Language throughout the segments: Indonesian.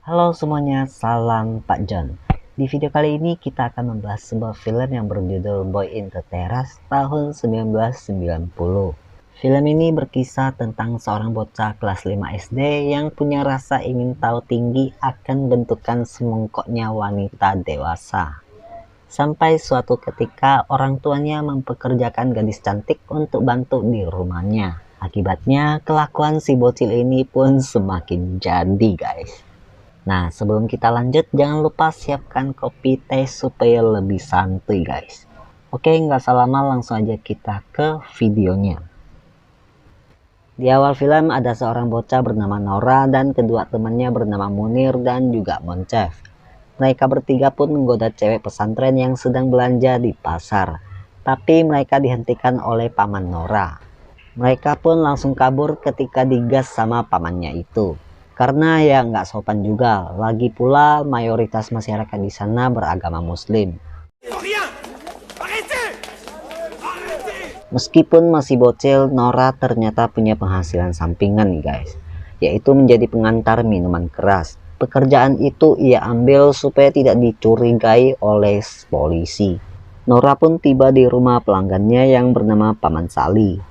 Halo semuanya, salam Pak John. Di video kali ini kita akan membahas sebuah film yang berjudul Boy in the Terrace tahun 1990. Film ini berkisah tentang seorang bocah kelas 5 SD yang punya rasa ingin tahu tinggi akan bentukan semongkoknya wanita dewasa. Sampai suatu ketika orang tuanya mempekerjakan gadis cantik untuk bantu di rumahnya. Akibatnya kelakuan si bocil ini pun semakin jadi guys. Nah, sebelum kita lanjut, jangan lupa siapkan kopi teh supaya lebih santuy guys. Oke, nggak salah lama, langsung aja kita ke videonya. Di awal film ada seorang bocah bernama Nora dan kedua temannya bernama Munir dan juga Moncef. Mereka bertiga pun menggoda cewek pesantren yang sedang belanja di pasar. Tapi mereka dihentikan oleh paman Nora. Mereka pun langsung kabur ketika digas sama pamannya itu. Karena ya nggak sopan juga, lagi pula mayoritas masyarakat di sana beragama muslim. Meskipun masih bocil, Nora ternyata punya penghasilan sampingan nih guys, yaitu menjadi pengantar minuman keras. Pekerjaan itu ia ambil supaya tidak dicurigai oleh polisi. Nora pun tiba di rumah pelanggannya yang bernama Paman Sali.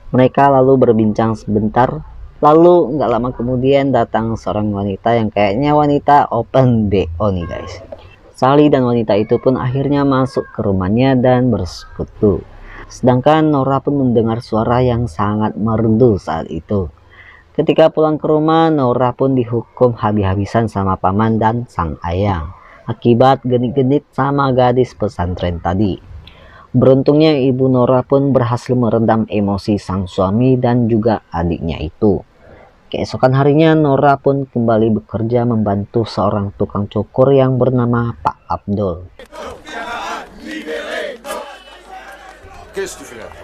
Mereka lalu berbincang sebentar. Lalu nggak lama kemudian datang seorang wanita yang kayaknya wanita open BO nih guys. Sali dan wanita itu pun akhirnya masuk ke rumahnya dan bersekutu. Sedangkan Nora pun mendengar suara yang sangat merdu saat itu. Ketika pulang ke rumah, Nora pun dihukum habis-habisan sama paman dan sang ayah akibat genit-genit sama gadis pesantren tadi. Beruntungnya ibu Nora pun berhasil meredam emosi sang suami dan juga adiknya itu. Keesokan harinya Nora pun kembali bekerja membantu seorang tukang cukur yang bernama Pak Abdul.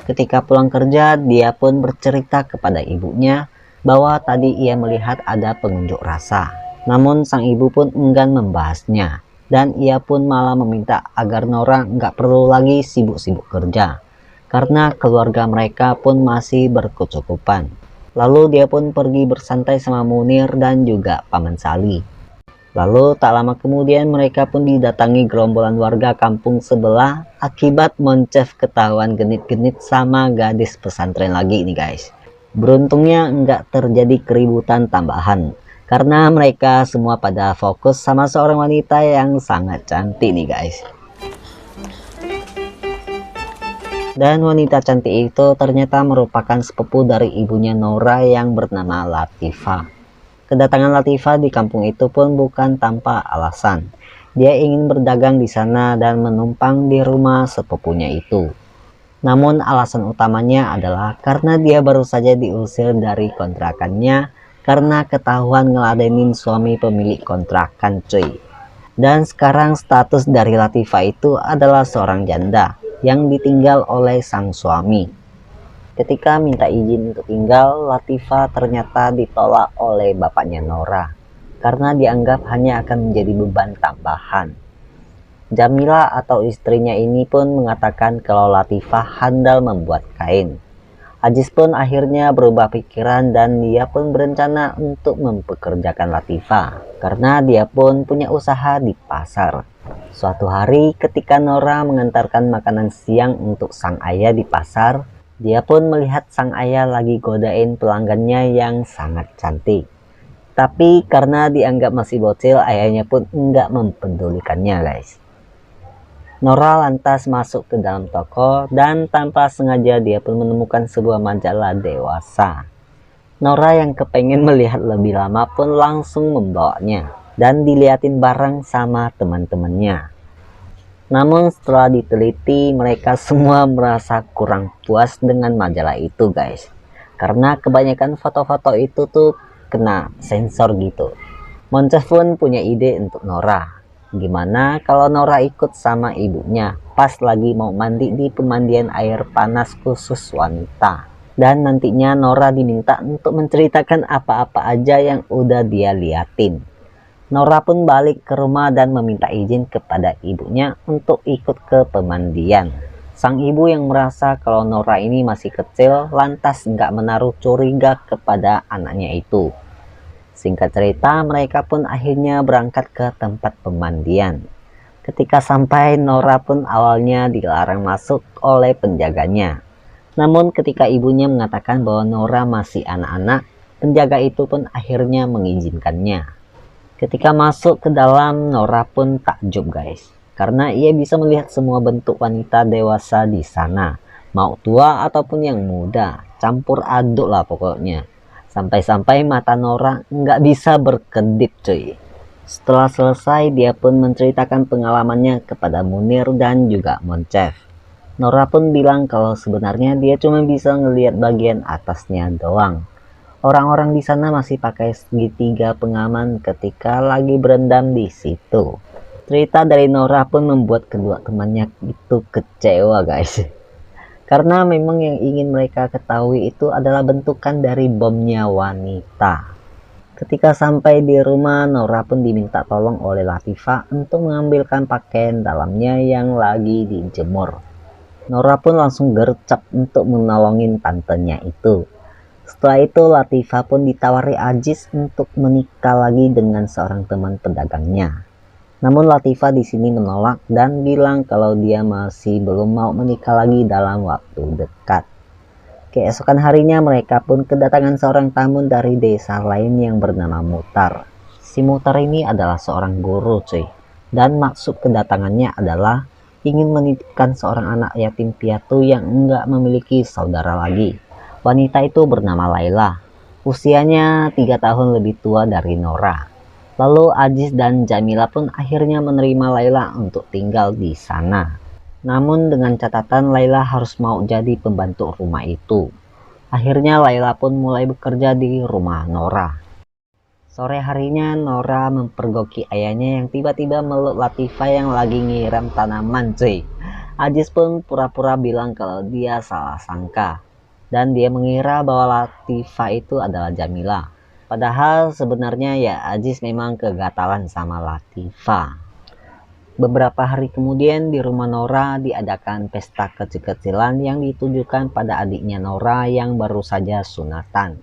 Ketika pulang kerja, dia pun bercerita kepada ibunya bahwa tadi ia melihat ada pengunjuk rasa. Namun sang ibu pun enggan membahasnya. Dan ia pun malah meminta agar Nora nggak perlu lagi sibuk-sibuk kerja. Karena keluarga mereka pun masih berkecukupan. Lalu dia pun pergi bersantai sama Munir dan juga Paman Sali. Lalu tak lama kemudian mereka pun didatangi gerombolan warga kampung sebelah akibat Moncef ketahuan genit-genit sama gadis pesantren lagi nih guys. Beruntungnya nggak terjadi keributan tambahan. Karena mereka semua pada fokus sama seorang wanita yang sangat cantik nih guys. Dan wanita cantik itu ternyata merupakan sepupu dari ibunya Nora yang bernama Latifah. Kedatangan Latifah di kampung itu pun bukan tanpa alasan. Dia ingin berdagang di sana dan menumpang di rumah sepupunya itu. Namun alasan utamanya adalah karena dia baru saja diusir dari kontrakannya karena ketahuan ngeladenin suami pemilik kontrakan cuy. Dan sekarang status dari Latifah itu adalah seorang janda yang ditinggal oleh sang suami. Ketika minta izin untuk tinggal, Latifah ternyata ditolak oleh bapaknya Nora karena dianggap hanya akan menjadi beban tambahan. Jamila atau istrinya ini pun mengatakan kalau Latifah handal membuat kain. Aziz pun akhirnya berubah pikiran dan dia pun berencana untuk mempekerjakan Latifah karena dia pun punya usaha di pasar. Suatu hari ketika Nora mengantarkan makanan siang untuk sang ayah di pasar, dia pun melihat sang ayah lagi godain pelanggannya yang sangat cantik. Tapi karena dianggap masih bocil, ayahnya pun enggak mempedulikannya guys. Nora lantas masuk ke dalam toko dan tanpa sengaja dia pun menemukan sebuah majalah dewasa. Nora yang kepengen melihat lebih lama pun langsung membawanya dan diliatin bareng sama teman-temannya. Namun setelah diteliti, mereka semua merasa kurang puas dengan majalah itu guys. Karena kebanyakan foto-foto itu tuh kena sensor gitu. Moncef pun punya ide untuk Nora. Gimana kalau Nora ikut sama ibunya pas lagi mau mandi di pemandian air panas khusus wanita. Dan nantinya Nora diminta untuk menceritakan apa-apa aja yang udah dia liatin. Nora pun balik ke rumah dan meminta izin kepada ibunya untuk ikut ke pemandian. Sang ibu yang merasa kalau Nora ini masih kecil lantas nggak menaruh curiga kepada anaknya itu. Singkat cerita, mereka pun akhirnya berangkat ke tempat pemandian. Ketika sampai, Nora pun awalnya dilarang masuk oleh penjaganya. Namun ketika ibunya mengatakan bahwa Nora masih anak-anak, penjaga itu pun akhirnya mengizinkannya. Ketika masuk ke dalam, Nora pun takjub guys, karena ia bisa melihat semua bentuk wanita dewasa di sana, mau tua ataupun yang muda, campur aduk lah pokoknya. Sampai-sampai mata Nora nggak bisa berkedip cuy. Setelah selesai, dia pun menceritakan pengalamannya kepada Munir dan juga Monchef. Nora pun bilang kalau sebenarnya dia cuma bisa ngelihat bagian atasnya doang. Orang-orang di sana masih pakai segitiga pengaman ketika lagi berendam di situ. Cerita dari Nora pun membuat kedua temannya itu kecewa guys. Karena memang yang ingin mereka ketahui itu adalah bentukan dari bomnya wanita. Ketika sampai di rumah, Nora pun diminta tolong oleh Latifah untuk mengambilkan pakaian dalamnya yang lagi dijemur. Nora pun langsung gercep untuk menolongin tantenya itu. Setelah itu, Latifah pun ditawari Aziz untuk menikah lagi dengan seorang teman pedagangnya. Namun Latifah di sini menolak dan bilang kalau dia masih belum mau menikah lagi dalam waktu dekat. Keesokan harinya mereka pun kedatangan seorang tamu dari desa lain yang bernama Mutar. Si Mutar ini adalah seorang guru cuy. Dan maksud kedatangannya adalah ingin menitipkan seorang anak yatim piatu yang enggak memiliki saudara lagi. Wanita itu bernama Laila. Usianya 3 tahun lebih tua dari Nora. Lalu Aziz dan Jamila pun akhirnya menerima Laila untuk tinggal di sana. Namun dengan catatan Laila harus mau jadi pembantu rumah itu. Akhirnya Laila pun mulai bekerja di rumah Nora. Sore harinya Nora mempergoki ayahnya yang tiba-tiba meluk Latifah yang lagi nyiram tanaman cuy. Aziz pun pura-pura bilang kalau dia salah sangka. Dan dia mengira bahwa Latifah itu adalah Jamila. Padahal sebenarnya ya Aziz memang kegatalan sama Latifah. Beberapa hari kemudian di rumah Nora diadakan pesta kecil-kecilan yang ditujukan pada adiknya Nora yang baru saja sunatan.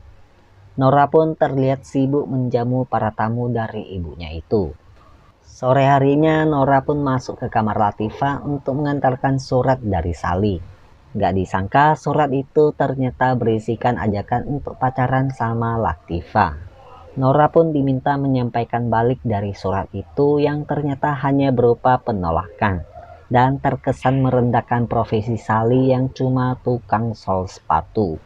Nora pun terlihat sibuk menjamu para tamu dari ibunya itu. Sore harinya Nora pun masuk ke kamar Latifah untuk mengantarkan surat dari Sali. Gak disangka surat itu ternyata berisikan ajakan untuk pacaran sama Latifah. Nora pun diminta menyampaikan balik dari surat itu yang ternyata hanya berupa penolakan dan terkesan merendahkan profesi Sali yang cuma tukang sol sepatu.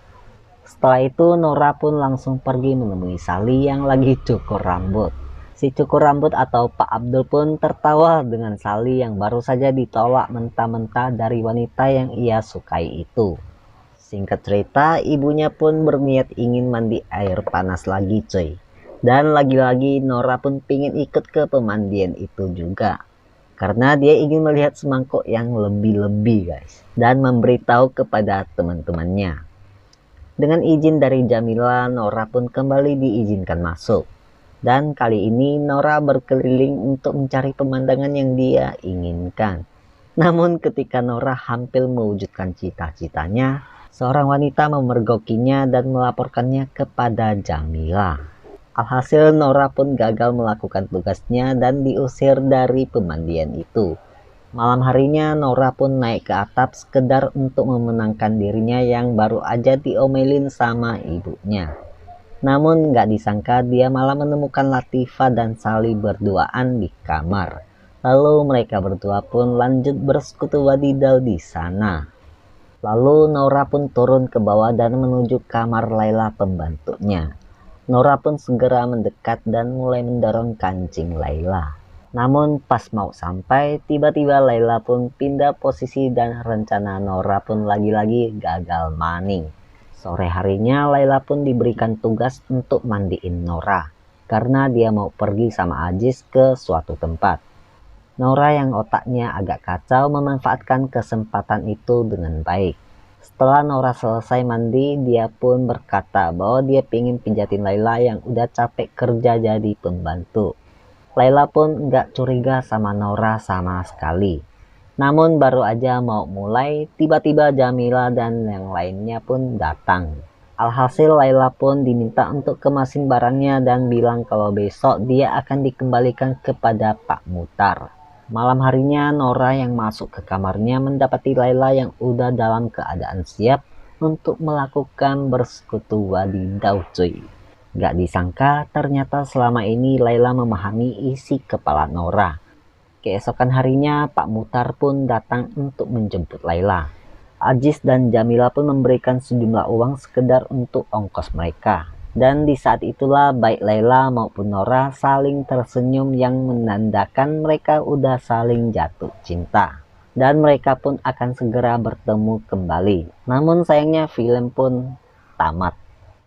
Setelah itu Nora pun langsung pergi menemui Sali yang lagi cukur rambut. Si cukur rambut atau Pak Abdul pun tertawa dengan Sali yang baru saja ditolak mentah-mentah dari wanita yang ia sukai itu. Singkat cerita, ibunya pun berniat ingin mandi air panas lagi cuy. Dan lagi-lagi Nora pun pingin ikut ke pemandian itu juga. Karena dia ingin melihat semangkuk yang lebih-lebih guys. Dan memberitahu kepada teman-temannya. Dengan izin dari Jamila, Nora pun kembali diizinkan masuk. Dan kali ini Nora berkeliling untuk mencari pemandangan yang dia inginkan. Namun ketika Nora hampir mewujudkan cita-citanya, seorang wanita memergokinya dan melaporkannya kepada Jamila. Alhasil Nora pun gagal melakukan tugasnya dan diusir dari pemandian itu. Malam harinya Nora pun naik ke atap sekedar untuk memenangkan dirinya yang baru aja diomelin sama ibunya. Namun gak disangka dia malah menemukan Latifah dan Sali berduaan di kamar. Lalu mereka berdua pun lanjut bersekutu wadidau di sana. Lalu Nora pun turun ke bawah dan menuju kamar Laila pembantunya. Nora pun segera mendekat dan mulai mendorong kancing Laila. Namun pas mau sampai, tiba-tiba Laila pun pindah posisi dan rencana Nora pun lagi-lagi gagal maning. Sore harinya Laila pun diberikan tugas untuk mandiin Nora. Karena dia mau pergi sama Aziz ke suatu tempat. Nora yang otaknya agak kacau memanfaatkan kesempatan itu dengan baik. Setelah Nora selesai mandi, dia pun berkata bahwa dia pengen pijatin Laila yang udah capek kerja jadi pembantu. Laila pun nggak curiga sama Nora sama sekali. Namun baru aja mau mulai, tiba-tiba Jamila dan yang lainnya pun datang. Alhasil Laila pun diminta untuk kemasin barangnya dan bilang kalau besok dia akan dikembalikan kepada Pak Mutar. Malam harinya Nora yang masuk ke kamarnya mendapati Laila yang udah dalam keadaan siap untuk melakukan bersekutu wadidaw cuy. Gak disangka ternyata selama ini Laila memahami isi kepala Nora. Keesokan harinya Pak Mutar pun datang untuk menjemput Laila. Ajis dan Jamila pun memberikan sejumlah uang sekedar untuk ongkos mereka. Dan di saat itulah baik Laila maupun Nora saling tersenyum yang menandakan mereka udah saling jatuh cinta. Dan mereka pun akan segera bertemu kembali. Namun sayangnya film pun tamat.